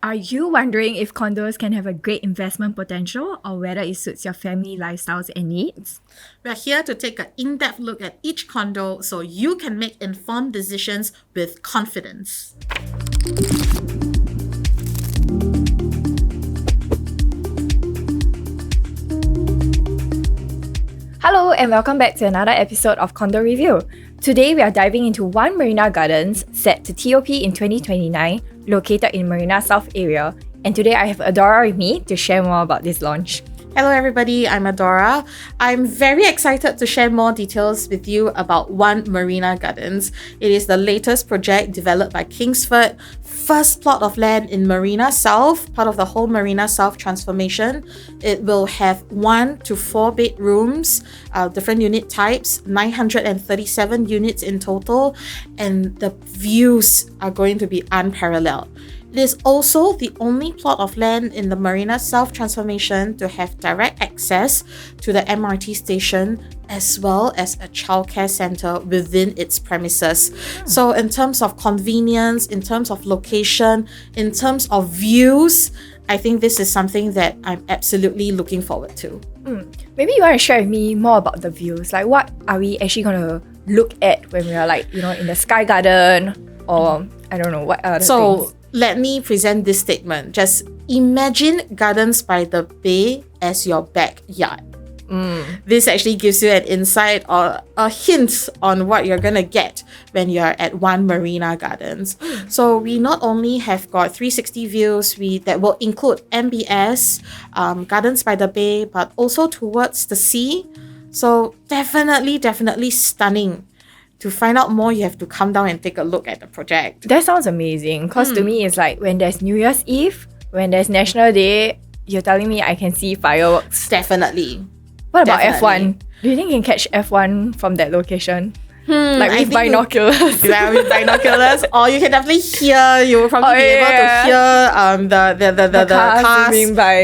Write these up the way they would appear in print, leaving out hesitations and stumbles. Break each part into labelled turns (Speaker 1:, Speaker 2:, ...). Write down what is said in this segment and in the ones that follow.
Speaker 1: Are you wondering if condos can have a great investment potential or whether it suits your family lifestyles and needs?
Speaker 2: We're here to take an in-depth look at each condo so you can make informed decisions with confidence.
Speaker 1: Hello and welcome back to another episode of Condo Review. Today we are diving into One Marina Gardens, set to TOP in 2029, located in Marina South area. And today I have Adora with me to share more about this launch.
Speaker 2: Hello everybody, I'm Adora. I'm very excited to share more details with you about One Marina Gardens. It is the latest project developed by Kingsford, first plot of land in Marina South, part of the whole Marina South transformation. It will have 1 to 4 bedrooms, different unit types, 937 units in total, and the views are going to be unparalleled. It is also the only plot of land in the Marina South transformation to have direct access to the MRT station as well as a childcare center within its premises. So in terms of convenience, in terms of location, in terms of views, I think this is something that I'm absolutely looking forward to.
Speaker 1: Maybe you want to share with me more about the views. Like, what are we actually going to look at when we are in the Sky Garden, or I don't know, what other things?
Speaker 2: Let me present this statement. Just imagine Gardens by the Bay as your backyard. This actually gives you an insight or a hint on what you're going to get when you're at One Marina Gardens. So we not only have got 360 views that will include MBS, Gardens by the Bay, but also towards the sea. So definitely stunning. To find out more, you have to come down and take a look at the project.
Speaker 1: That sounds amazing. Because to me, it's like when there's New Year's Eve, when there's National Day, you're telling me I can see fireworks.
Speaker 2: Definitely.
Speaker 1: What about F1? Do you think you can catch F1 from that location? With binoculars.
Speaker 2: With binoculars. Or you can definitely hear, you will probably be able to hear the cars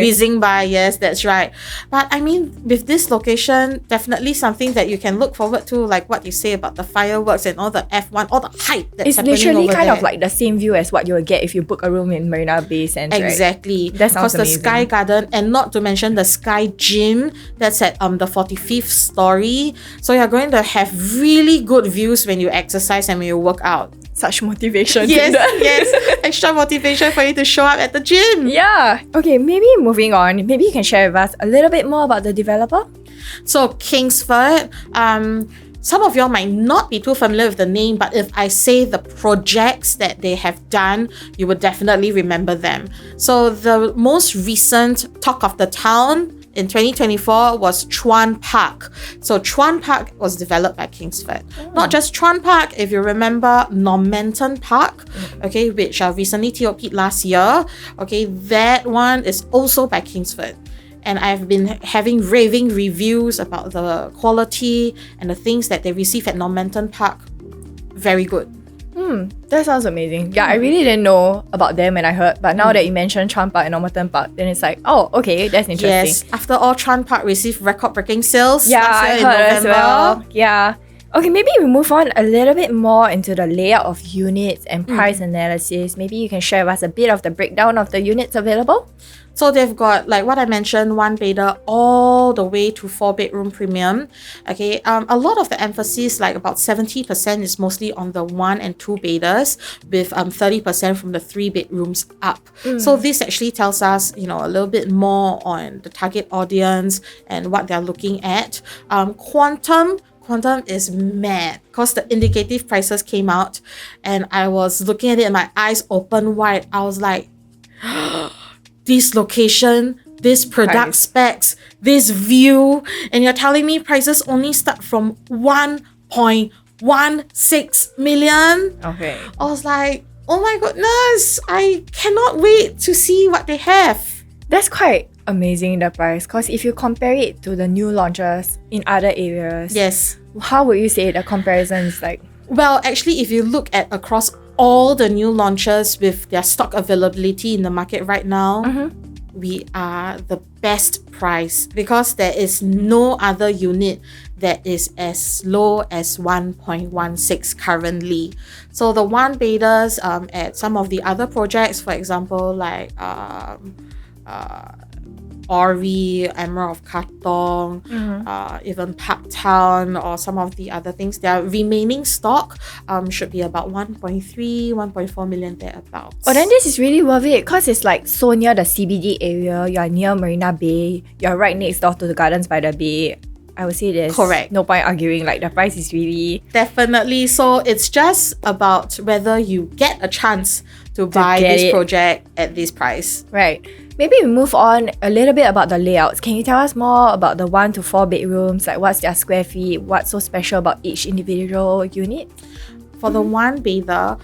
Speaker 2: whizzing by. Yes, that's right. But I mean, with this location, definitely something that you can look forward to, like what you say about the fireworks and all the F1, all the hype that's happening over there.
Speaker 1: It's literally kind of like the same view as what you will get if you book a room in Marina Bay Sands,
Speaker 2: exactly.
Speaker 1: Right? That sounds amazing.
Speaker 2: Because the Sky Garden, and not to mention the Sky Gym, that's at the 45th story. So you're going to have really good views when you exercise and when you work out.
Speaker 1: Such motivation.
Speaker 2: Yes. Extra motivation for you to show up at the gym.
Speaker 1: Yeah. Okay, maybe moving on. Maybe you can share with us a little bit more about the developer.
Speaker 2: So Kingsford, some of y'all might not be too familiar with the name, but if I say the projects that they have done, you would definitely remember them. So the most recent talk of the town in 2024 was Chuan Park. So Chuan Park was developed by Kingsford. Not just Chuan Park, if you remember Normanton Park, okay, which recently TOP'd last year, okay, that one is also by Kingsford. And I've been having raving reviews about the quality and the things that they receive at Normanton Park. Very good.
Speaker 1: That sounds amazing. Yeah, I really didn't know about them when I heard, but now that you mentioned Chuan Park and Normanton Park, then it's like, oh, okay, that's interesting.
Speaker 2: Yes, after all, Chuan Park received record-breaking sales.
Speaker 1: Yeah, I heard as well. Yeah. Okay, maybe we move on a little bit more into the layout of units and price analysis. Maybe you can share with us a bit of the breakdown of the units available.
Speaker 2: So they've got, like what I mentioned, 1 bedder all the way to 4 bedroom premium. Okay, a lot of the emphasis, like about 70%, is mostly on the 1 and 2 bedders, with 30% from the 3 bedrooms up. So this actually tells us, a little bit more on the target audience and what they're looking at. Quantum is mad because the indicative prices came out and I was looking at it and my eyes open wide. I was like, this location, this product specs, this view, and you're telling me prices only start from 1.16 million?
Speaker 1: Okay.
Speaker 2: I was like, oh my goodness, I cannot wait to see what they have.
Speaker 1: That's quite amazing, the price, because if you compare it to the new launches in other areas,
Speaker 2: yes,
Speaker 1: how would you say the comparison is like?
Speaker 2: Well, actually, if you look at across all the new launches with their stock availability in the market right now, we are the best price because there is no other unit that is as low as 1.16 currently. So the one bathers at some of the other projects, for example, like Ori, Emerald of Katong, even Parktown, or some of the other things, their remaining stock should be about 1.4 million thereabouts.
Speaker 1: Oh, then this is really worth it because it's like so near the CBD area. You're near Marina Bay. You're right next door to the Gardens by the Bay. I would say there's
Speaker 2: correct.
Speaker 1: No point arguing. Like the price is really
Speaker 2: definitely. So it's just about whether you get a chance to buy this project at this price.
Speaker 1: Right. Maybe we move on a little bit about the layouts. Can you tell us more about the 1 to 4 bedrooms? Like what's their square feet? What's so special about each individual unit?
Speaker 2: For the one bather,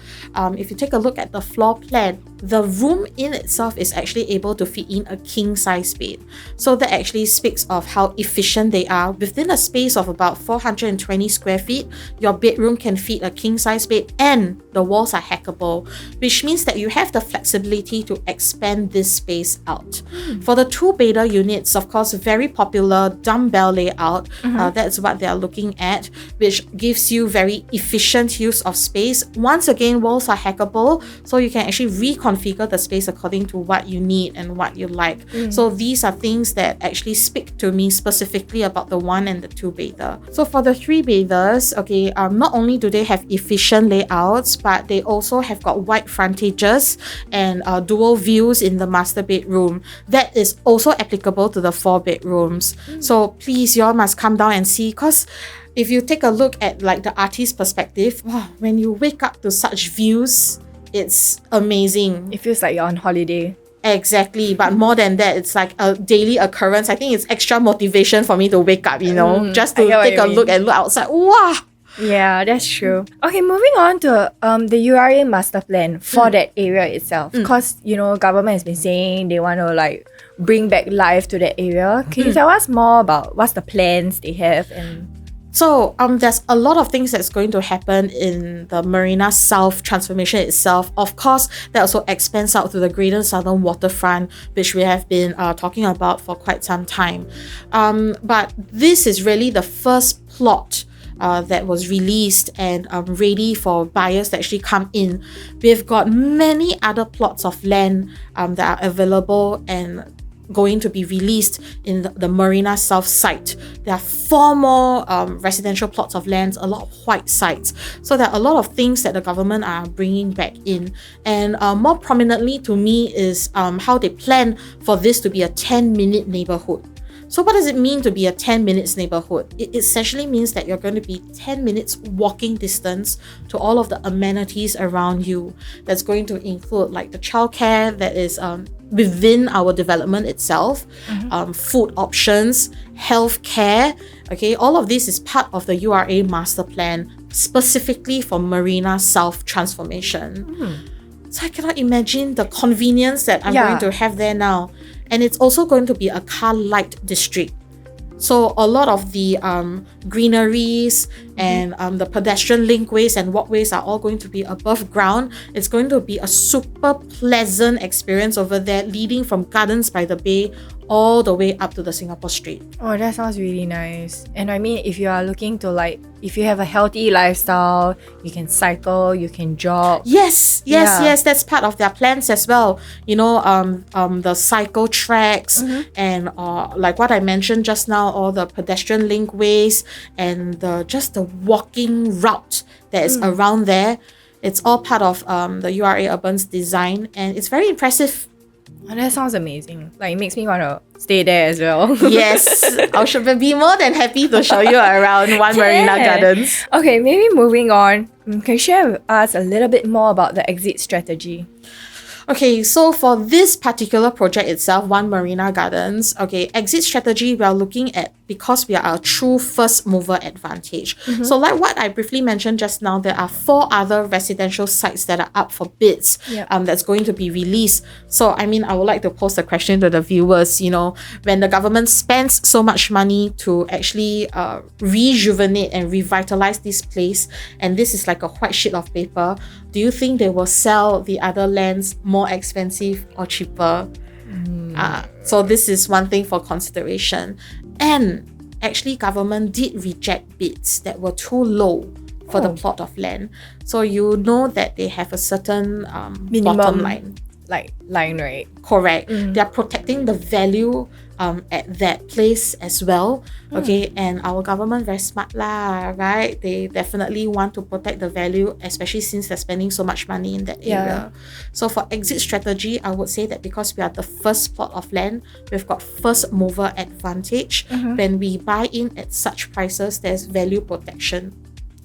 Speaker 2: if you take a look at the floor plan, the room in itself is actually able to fit in a king size bed. So that actually speaks of how efficient they are. Within a space of about 420 square feet, your bedroom can fit a king size bed and the walls are hackable, which means that you have the flexibility to expand this space out. For the two bather units, of course, very popular dumbbell layout. That's what they are looking at, which gives you very efficient use of space. Once again, walls are hackable, so you can actually reconfigure the space according to what you need and what you like. So these are things that actually speak to me specifically about the one and the two bather. So for the three bathers, okay, not only do they have efficient layouts, but they also have got wide frontages and dual views in the master bedroom. That is also applicable to the 4 bedrooms. So please, y'all must come down and see, because if you take a look at like the artist's perspective, wow, when you wake up to such views, it's amazing.
Speaker 1: It feels like you're on holiday.
Speaker 2: Exactly, but more than that, it's like a daily occurrence. I think it's extra motivation for me to wake up, just to take a look and look outside. Wow!
Speaker 1: Yeah, that's true. Okay, moving on to the URA master plan for that area itself. Because, government has been saying they want to like bring back life to that area. Can you tell us more about what's the plans they have? And
Speaker 2: so there's a lot of things that's going to happen in the Marina South transformation itself. Of course, that also expands out to the Greater Southern Waterfront, which we have been talking about for quite some time. But this is really the first plot that was released and ready for buyers to actually come in. We've got many other plots of land that are available and going to be released in the Marina South site. There are 4 more residential plots of land, a lot of white sites. So there are a lot of things that the government are bringing back in. And more prominently to me is how they plan for this to be a 10-minute neighborhood. So what does it mean to be a 10 minutes neighborhood? It essentially means that you're going to be 10 minutes walking distance to all of the amenities around you. That's going to include like the childcare that is within our development itself, food options, healthcare. Okay, all of this is part of the URA master plan specifically for Marina South transformation. So I cannot imagine the convenience that I'm going to have there now. And it's also going to be a car light district. So a lot of the greeneries and the pedestrian linkways and walkways are all going to be above ground. It's going to be a super pleasant experience over there, leading from Gardens by the Bay all the way up to the Singapore Street.
Speaker 1: Oh, that sounds really nice. And I mean, if you are looking to if you have a healthy lifestyle, you can cycle, you can jog.
Speaker 2: Yes, that's part of their plans as well. The cycle tracks and like what I mentioned just now, all the pedestrian linkways and just the walking route that is around there. It's all part of the URA Urban's design, and it's very impressive.
Speaker 1: Oh, that sounds amazing. Like, it makes me want to stay there as well.
Speaker 2: Yes, I should be more than happy to show you around One Marina Gardens.
Speaker 1: Okay, maybe moving on. Can you share with us a little bit more about the exit strategy?
Speaker 2: Okay, so for this particular project itself, One Marina Gardens, exit strategy, we are looking at, because we are a true first mover advantage. So like what I briefly mentioned just now, there are 4 other residential sites that are up for bids that's going to be released. So I would like to pose a question to the viewers, when the government spends so much money to actually rejuvenate and revitalize this place, and this is like a white sheet of paper, do you think they will sell the other lands more expensive or cheaper? So this is one thing for consideration. And actually government did reject bids that were too low for the plot of land. So you know that they have a certain
Speaker 1: Minimum
Speaker 2: bottom line.
Speaker 1: line, right?
Speaker 2: Correct. They are protecting the value at that place as well. Okay, and our government very smart lah, right? They definitely want to protect the value, especially since they're spending so much money in that area. So for exit strategy, I would say that because we are the first plot of land, we've got first mover advantage. When we buy in at such prices, there's value protection.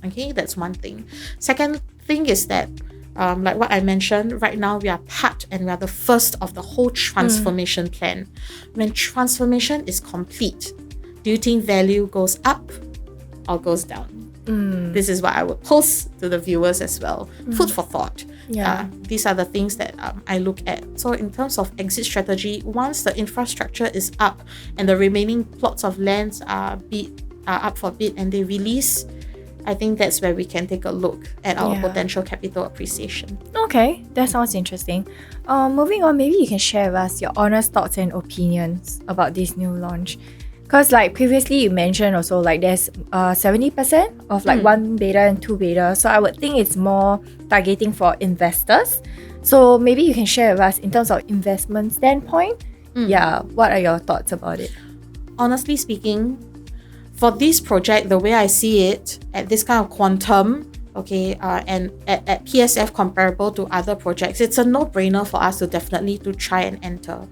Speaker 2: Okay, that's one thing. Second thing is that like what I mentioned, right now we are part and we are the first of the whole transformation plan. When transformation is complete, do you think value goes up or goes down? This is what I would post to the viewers as well. Food for thought. These are the things that I look at. So in terms of exit strategy, once the infrastructure is up and the remaining plots of lands are up for bid and they release, I think that's where we can take a look at our potential capital appreciation.
Speaker 1: Okay, that sounds interesting. Moving on, maybe you can share with us your honest thoughts and opinions about this new launch. Because like previously you mentioned also like there's 70% of like one beta and two beta. So I would think it's more targeting for investors. So maybe you can share with us in terms of investment standpoint. What are your thoughts about it?
Speaker 2: Honestly speaking, for this project, the way I see it, at this kind of quantum, okay, and at PSF comparable to other projects, it's a no-brainer for us to definitely to try and enter.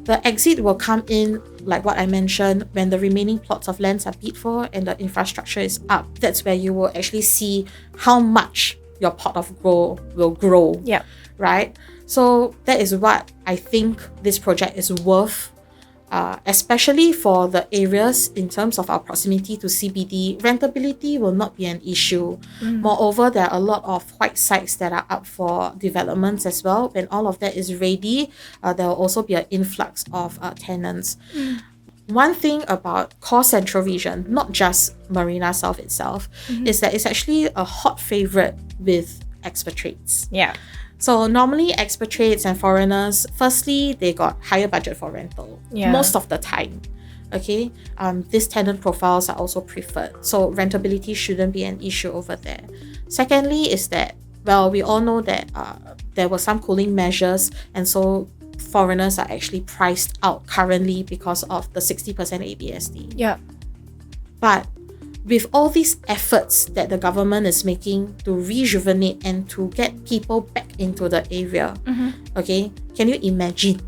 Speaker 2: The exit will come in, like what I mentioned, when the remaining plots of lands are bid for and the infrastructure is up. That's where you will actually see how much your pot of gold will grow.
Speaker 1: Yeah.
Speaker 2: Right? So that is what I think this project is worth. Especially for the areas in terms of our proximity to CBD, rentability will not be an issue. Moreover, there are a lot of white sites that are up for developments as well. When all of that is ready, there will also be an influx of tenants. One thing about Core Central Region, not just Marina South itself, is that it's actually a hot favorite with expatriates.
Speaker 1: Yeah.
Speaker 2: So normally expatriates and foreigners, firstly, they got higher budget for rental most of the time. Okay, these tenant profiles are also preferred. So rentability shouldn't be an issue over there. Secondly is that, well, we all know that there were some cooling measures and so foreigners are actually priced out currently because of the 60% ABSD.
Speaker 1: Yeah.
Speaker 2: But with all these efforts that the government is making to rejuvenate and to get people back into the area, okay, can you imagine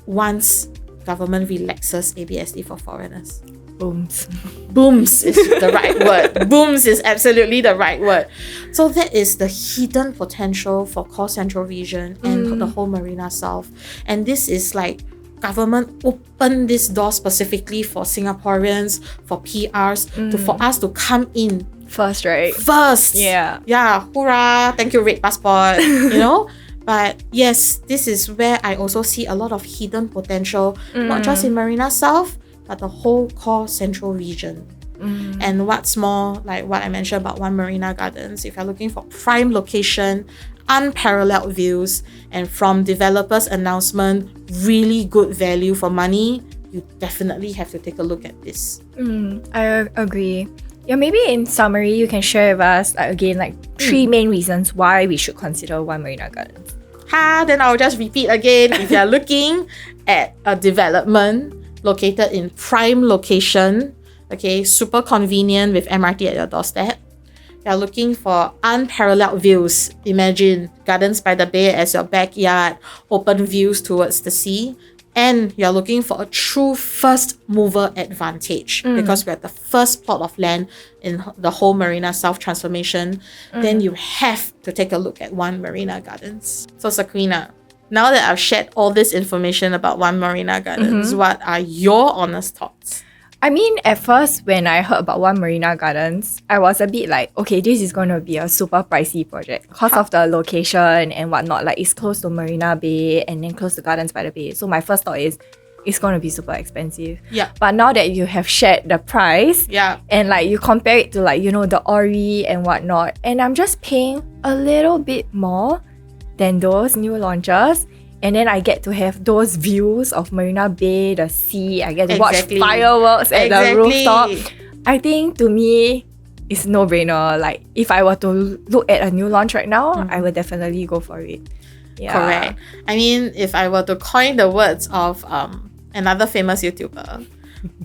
Speaker 2: once government relaxes ABSD for foreigners?
Speaker 1: Booms.
Speaker 2: Booms is the right word. Booms is absolutely the right word. So that is the hidden potential for Core Central Region and the whole Marina South. And this is like government open this door specifically for Singaporeans, for PRs, for us to come in
Speaker 1: First, right?
Speaker 2: first.
Speaker 1: Yeah.
Speaker 2: Yeah, hoorah, thank you, red passport, you know? But yes, this is where I also see a lot of hidden potential, not just in Marina South, but the whole Core Central Region. And what's more, like what I mentioned about One Marina Gardens, if you're looking for prime location, unparalleled views, and from developers' announcement, really good value for money, you definitely have to take a look at this.
Speaker 1: I agree. Yeah, maybe in summary, you can share with us again like three main reasons why we should consider One Marina Gardens.
Speaker 2: Then I'll just repeat again. If you're looking at a development located in prime location, okay, super convenient with MRT at your doorstep. You're looking for unparalleled views. Imagine Gardens by the Bay as your backyard, open views towards the sea. And you're looking for a true first mover advantage because we're the first plot of land in the whole Marina South transformation. Then you have to take a look at One Marina Gardens. So Sequina, now that I've shared all this information about One Marina Gardens, what are your honest thoughts?
Speaker 1: I mean, at first, when I heard about One Marina Gardens, I was a bit like, okay, this is going to be a super pricey project because of the location and whatnot. Like, it's close to Marina Bay and then close to Gardens by the Bay. So my first thought is, it's going to be super expensive.
Speaker 2: Yeah.
Speaker 1: But now that you have shared the price,
Speaker 2: Yeah.
Speaker 1: and like you compare it to like, you know, the Ori and whatnot, and I'm just paying a little bit more than those new launches. and then I get to have those views of Marina Bay, the sea. I get to
Speaker 2: Exactly.
Speaker 1: watch fireworks at the
Speaker 2: Exactly.
Speaker 1: rooftop. I think to me, it's no brainer. Like if I were to look at a new launch right now, I would definitely go for it. Yeah.
Speaker 2: Correct. I mean, if I were to coin the words of another famous YouTuber,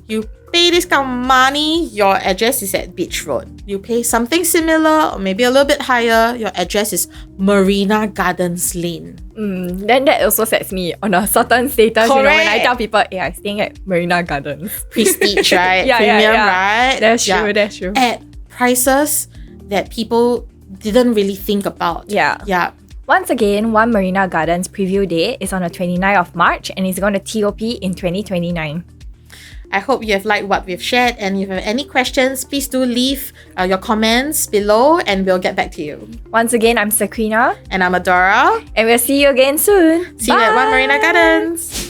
Speaker 2: you pay this kind of money, your address is at Beach Road. You pay something similar or maybe a little bit higher, your address is Marina Gardens Lane.
Speaker 1: Then that also sets me on a certain status. You know, when I
Speaker 2: Correct.
Speaker 1: tell people, hey, I'm staying at Marina Gardens.
Speaker 2: Prestige, right?
Speaker 1: Yeah,
Speaker 2: Premium,
Speaker 1: yeah.
Speaker 2: right?
Speaker 1: That's true, that's true.
Speaker 2: At prices that people didn't really think about.
Speaker 1: Yeah.
Speaker 2: Yeah.
Speaker 1: Once again, One Marina Gardens preview date is on the 29th of March and it's going to TOP in 2029.
Speaker 2: I hope you have liked what we've shared, and if you have any questions, please do leave your comments below and we'll get back to you.
Speaker 1: Once again, I'm Sequina
Speaker 2: And I'm Adora.
Speaker 1: and we'll see you again soon.
Speaker 2: See you at One Marina Gardens.